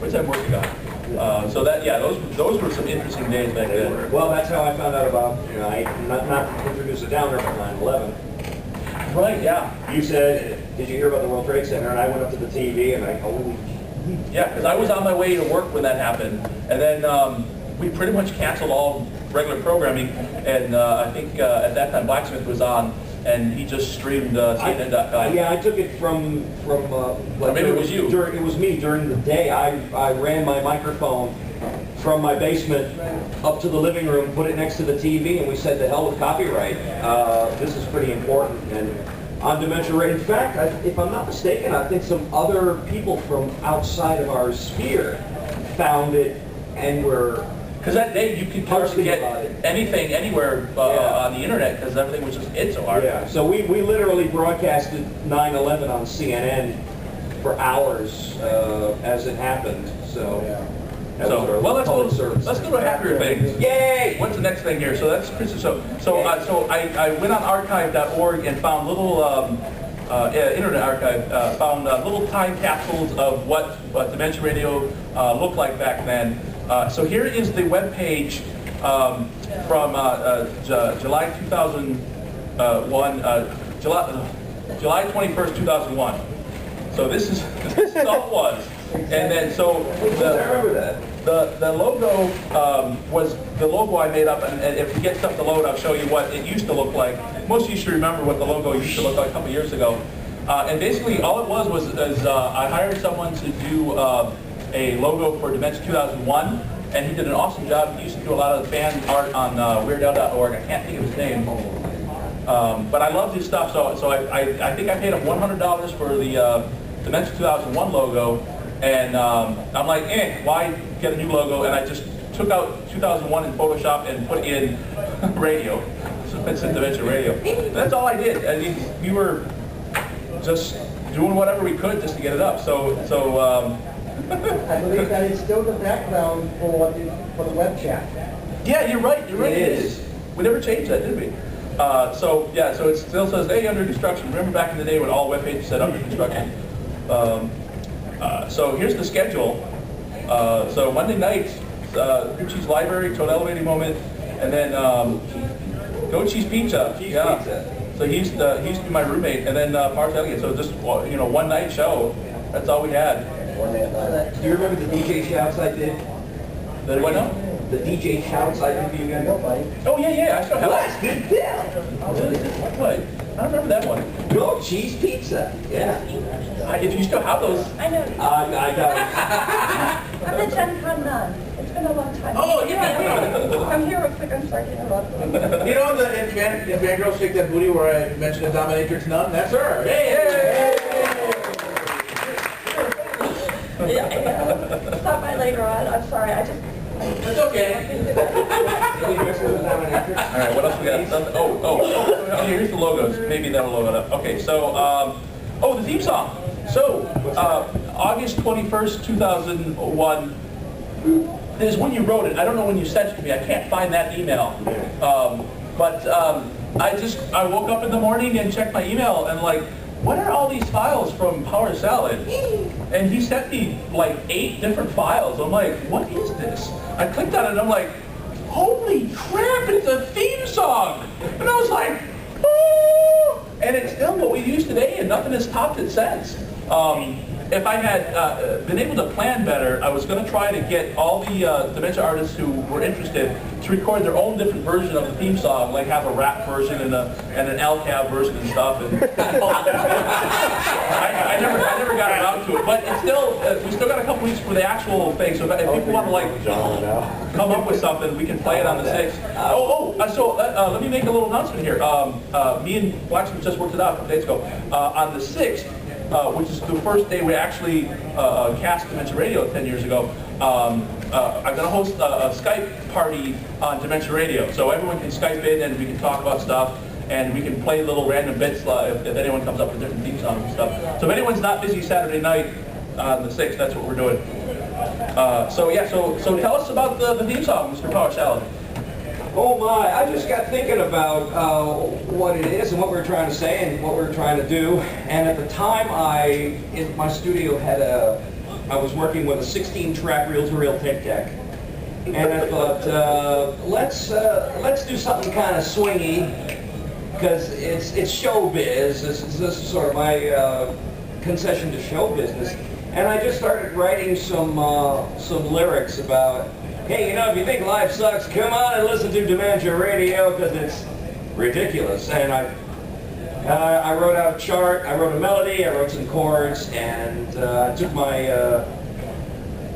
which I'm working on. So that, yeah, those were some interesting days back then. Well, that's how I found out about, not to introduce a downer, but 9/11. Right, yeah. You said, did you hear about the World Trade Center? And I went up to the TV and I, holy... Yeah, because I was on my way to work when that happened. And then we pretty much canceled all regular programming. And I think at that time Blacksmith was on, and he just streamed CNN.com. Yeah, I took it from or maybe it was you. It was me during the day. I ran my microphone from my basement up to the living room, put it next to the TV, and we said, to hell with copyright. This is pretty important. And on Dementia Radio, in fact, if I'm not mistaken, I think some other people from outside of our sphere found it and were... Because that day you could hardly get anything anywhere on the internet because everything was just hit so hard. Yeah, so we literally broadcasted 9/11 on CNN for hours as it happened. So, well, let's go to happier things. Yay! What's the next thing here? So that's Christmas. So I went on archive.org and found little Internet Archive found little time capsules of what Dementia Radio looked like back then. So here is the web page from July 2001, July 21st, 2001. So this is all it was. And then so the logo was the logo I made up, and if we get stuff to load, I'll show you what it used to look like. Most of you should remember what the logo used to look like a couple years ago. And basically all it was I hired someone to do a logo for Dementia 2001, and he did an awesome job. He used to do a lot of fan art on WeirdAl.org. I can't think of his name. But I love his stuff, so I think I paid him $100 for the Dementia 2001 logo, and I'm like, why get a new logo? And I just took out 2001 in Photoshop and put in radio. So it's in Dementia Radio. And that's all I did. I mean, we were just doing whatever we could just to get it up. I believe that is still the background for the web chat. Yeah, you're right. You're right. It is. We never changed that, did we? So it still says, hey, under construction. Remember back in the day when all web pages said under construction. So here's the schedule. So Monday nights, Cream Cheese Library, Toad Elevating Moment, and then Goat Cheese Pizza. Pizza. So he used to be my roommate, and then Mars Elliott. So just one night show. That's all we had. Do you remember the DJ shouts I did? The what now? The DJ shouts I did for you guys? Oh yeah, I still have Let's get down. What? I don't remember that one. Goat Cheese Pizza. Yeah. If you still have those. I know. I got it. I'm the Gen Con nun. It's been a long time. Oh, yeah. I'm here real quick. I'm sorry to interrupt. You know in Fangirls Shake That Booty where I mentioned a dominatrix nun? That's her. Hey! Stop by later on. I'm sorry. It's okay. All right, what else we got? Oh, here's the logos. Maybe that'll load it up. Okay, so, the theme song. So, August 21st, 2001 is when you wrote it. I don't know when you sent it to me. I can't find that email. I woke up in the morning and checked my email and like, what are all these files from Power Salad? And he sent me like 8 different files. I'm like, what is this? I clicked on it and I'm like, holy crap, it's a theme song! And I was like, oh! And it's still what we use today and nothing has topped it since. If I had been able to plan better, I was going to try to get all the dementia artists who were interested to record their own different version of the theme song, like have a rap version and an LCAB version and stuff. And I never got around to it, but it's still we still got a couple weeks for the actual thing. So if people want to like come up with something, we can play it on the 6th. So let me make a little announcement here. Me and Blacksmith just worked it out a couple days ago. On the 6th. Which is the first day we actually cast Dementia Radio 10 years ago. I'm going to host a Skype party on Dementia Radio. So everyone can Skype in and we can talk about stuff and we can play little random bits if anyone comes up with different theme songs and stuff. So if anyone's not busy Saturday night on the 6th, that's what we're doing. So tell us about the theme song, Mr. Power Salad. Oh my, I just got thinking about what it is and what we're trying to say and what we're trying to do. And at the time, my studio had a I was working with a 16-track reel-to-reel tape deck, and I thought, let's do something kind of swingy, because it's showbiz. This is sort of my concession to show business. And I just started writing some lyrics about, hey, you know, if you think life sucks, come on and listen to Dementia Radio, because it's ridiculous. And I wrote out a chart, I wrote a melody, I wrote some chords, and I took my,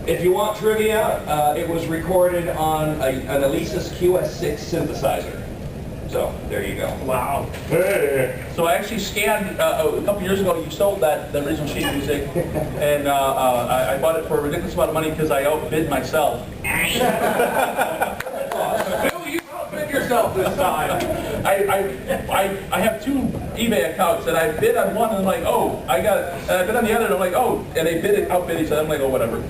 if you want trivia, it was recorded on an Alesis QS6 synthesizer. So, there you go. Wow. So I actually scanned, a couple years ago, you sold that original sheet music, and I bought it for a ridiculous amount of money because I outbid myself. Bill, you outbid yourself this time. I have two eBay accounts, and I bid on one, and I'm like, oh, I got it. And I bid on the other, and I'm like, oh, and they outbid each other. I'm like, oh, whatever.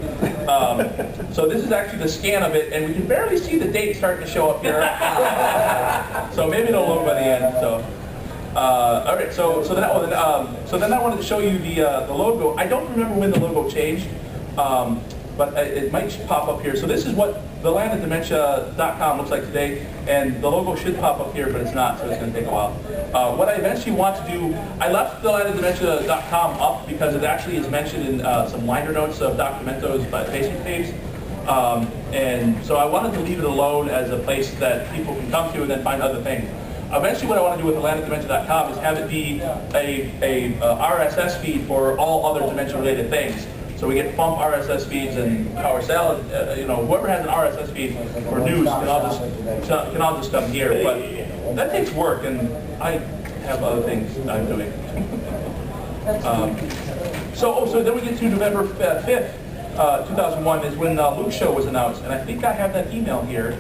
So this is actually the scan of it, and we can barely see the date starting to show up here. So maybe it'll load by the end. So, all right. So then I wanted to show you the logo. I don't remember when the logo changed, but it might pop up here. So this is what thelandofdementia.com looks like today, and the logo should pop up here, but it's not, so it's going to take a while. What I eventually want to do, I left thelandofdementia.com up because it actually is mentioned in some liner notes of Dr. Mento's Facebook page. And so I wanted to leave it alone as a place that people can come to and then find other things. Eventually what I want to do with thelandofdementia.com is have it be a RSS feed for all other dementia-related things. So we get bump RSS feeds and Power Salad, you know, whoever has an RSS feed for news can all just come here. But that takes work, and I have other things I'm doing. So then we get to November 5th, 2001 is when Luke's show was announced, and I think I have that email here.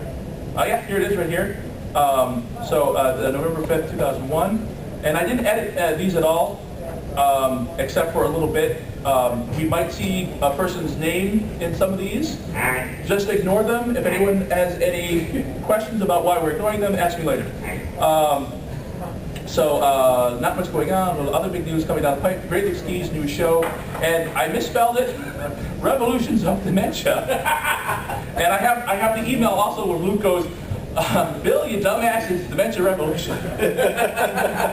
Yeah, here it is right here. November 5th, 2001, and I didn't edit these at all, except for a little bit. We might see a person's name in some of these. Just ignore them. If anyone has any questions about why we're ignoring them, ask me later. Not much going on. Other big news coming down the pipe. Great Lakes Ski's new show, and I misspelled it. Revolutions of Dementia. And I have the email also where Luke goes, Bill, you dumbass, it's Dementia Revolution.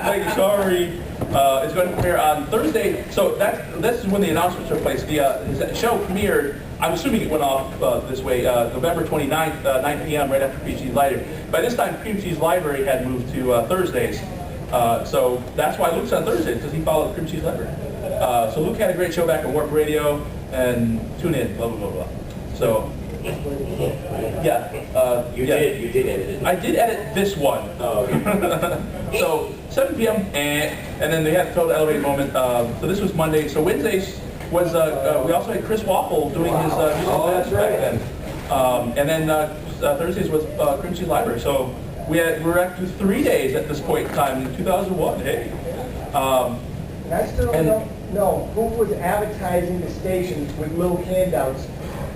Like, sorry. It's going to premiere on Thursday. So this is when the announcement took place. The show premiered, I'm assuming it went off this way, November 29th, 9 p.m. right after Cream Cheese Library. By this time, Cream Cheese Library had moved to Thursdays. So that's why Luke's on Thursdays, because he followed Cream Cheese Library. So Luke had a great show back on Warp Radio, and tune in, blah, blah, blah, blah. So, yeah. You did edit it. I did edit this one. Oh, okay. So, 7 p.m. and then they had a total elevated moment. So this was Monday. So Wednesdays was, we also had Chris Waffle doing his musical that's right. back then. And then Thursdays was Cream Cheese Library. So we're up to 3 days at this point in time in 2001. Hey. I still don't know who was advertising the station with little handouts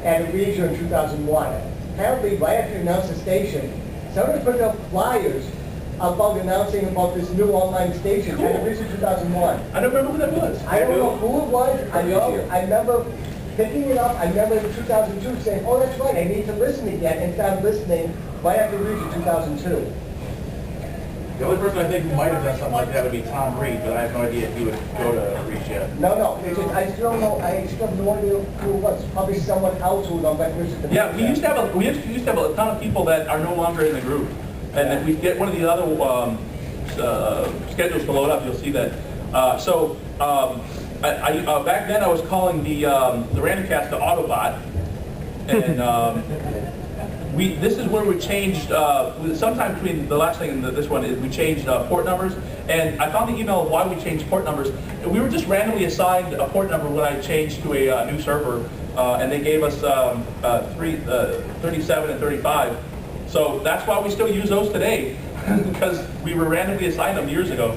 at a region in 2001. Apparently, right after you announced the station, somebody put up flyers about announcing about this new online station at a region 2001. I don't remember who that was. I don't know who it was. I remember picking it up. I remember in 2002 saying, oh, that's right, I need to listen again, and started listening right after region 2002. The only person I think who might have done something like that would be Tom Reed, but I have no idea if he would go to Reach yet. No, it's just, I still don't know. I still have no idea who it was. Probably someone else who was on that region. Yeah, we used to have a ton of people that are no longer in the group, and if we get one of the other schedules to load up, you'll see that. Back then I was calling the Randomcast the Autobot, and this is where we changed, sometime between the last thing and this one, is we changed port numbers, and I found the email of why we changed port numbers. We were just randomly assigned a port number when I changed to a new server, and they gave us 37 and 35. So that's why we still use those today, because we were randomly assigned them years ago.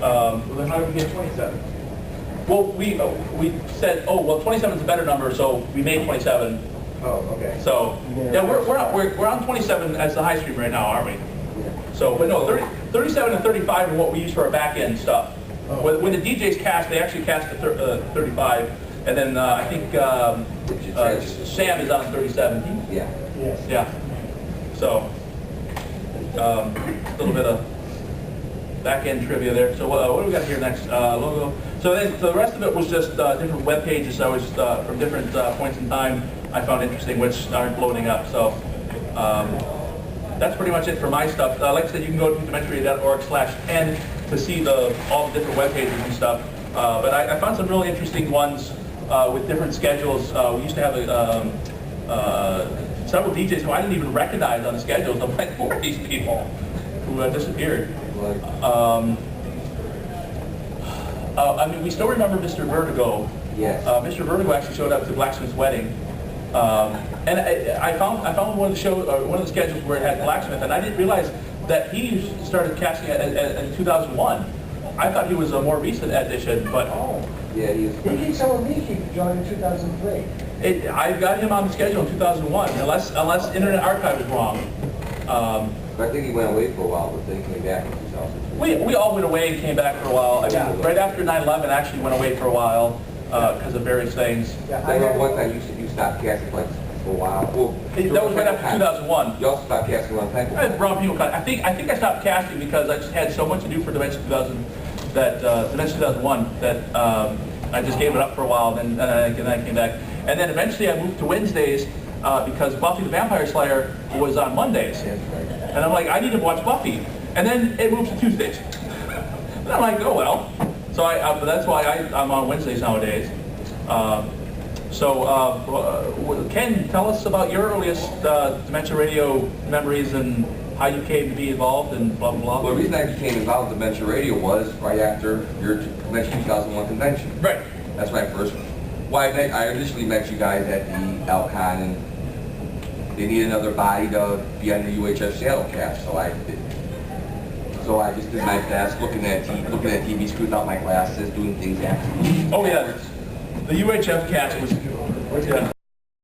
Well, then how did we get 27? Well, we said, oh, well, 27 is a better number, so we made 27. Oh, okay. So, yeah, we're on 27 as the high stream right now, aren't we? So, but no, 37 and 35 are what we use for our back end stuff. Oh. When the DJs cast, they actually cast at 35. And then I think Sam is on 3070. Yeah. Yes. Yeah. So, a little bit of back-end trivia there. So what do we got here next? Logo. So then the rest of it was just different web pages I was from different points in time I found interesting, which aren't loading up. So that's pretty much it for my stuff. Like I said, you can go to dementiaradio.org/10 to see all the different web pages and stuff. But I found some really interesting ones with different schedules. We used to have several DJs who I didn't even recognize on the schedules. I'm like, who are these people who disappeared? I mean, we still remember Mr. Vertigo. Yes. Mr. Vertigo actually showed up to Blacksmith's wedding, and I found one of the schedules where it had Blacksmith, and I didn't realize that he started casting it in 2001. I thought he was a more recent addition, but Yeah, he is. He keeps telling me he joined in 2003. I got him on the schedule in 2001, unless Internet Archive is wrong. I think he went away for a while, but then he came back in 2003. We all went away and came back for a while. I mean, right after 9/11, actually went away for a while because of various things. Yeah, I remember one time you stopped casting like for a while. Well, That was right after 2001. You also stopped casting a long time I had ago. wrong people. I think I stopped casting because I just had so much to do for Dementia 2000 that Dementia 2001 that I just gave it up for a while, and then I came back. And then eventually I moved to Wednesdays because Buffy the Vampire Slayer was on Mondays. And I'm like, I need to watch Buffy. And then it moves to Tuesdays. And I'm like, oh well. So but that's why I'm on Wednesdays nowadays. Ken, tell us about your earliest Dementia Radio memories and how you came to be involved and blah, blah, blah. Well, the reason I became involved with Dementia Radio was right after your Dementia 2001 convention. Right. That's my first. Well, I initially met you guys at the Alcon, and they needed another body to be on the UHF Shadowcast, so I just did my best, looking at TV screws out my glasses, doing things after. Oh yeah, the UHF cast was. Yeah.